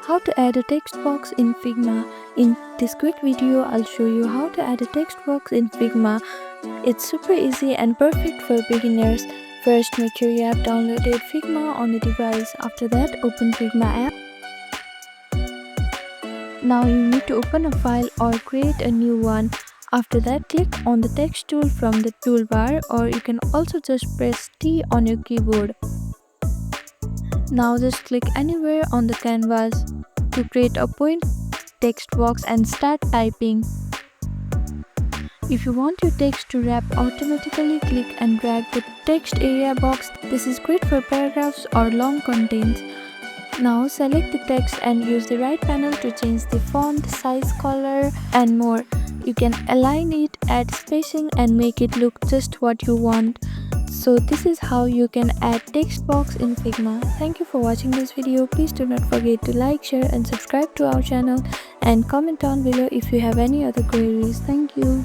How to add a text box in Figma. In this quick video, I'll show you how to add a text box in Figma. It's super easy and perfect for beginners. First, make sure you have downloaded Figma on the device. After that, open Figma app. Now you need to open a file or create a new one. After that, click on the text tool from the toolbar, or you can also just press T on your keyboard. Now just click anywhere on the canvas to create a point text box and start typing. If you want your text to wrap automatically, click and drag the text area box. This is great for paragraphs or long contents. Now select the text and use the right panel to change the font, size, color and more. You can align it, add spacing and make it look just what you want. So this is how you can add text box in Figma. Thank you for watching this video. Please do not forget to like, share and subscribe to our channel and comment down below if you have any other queries. Thank you.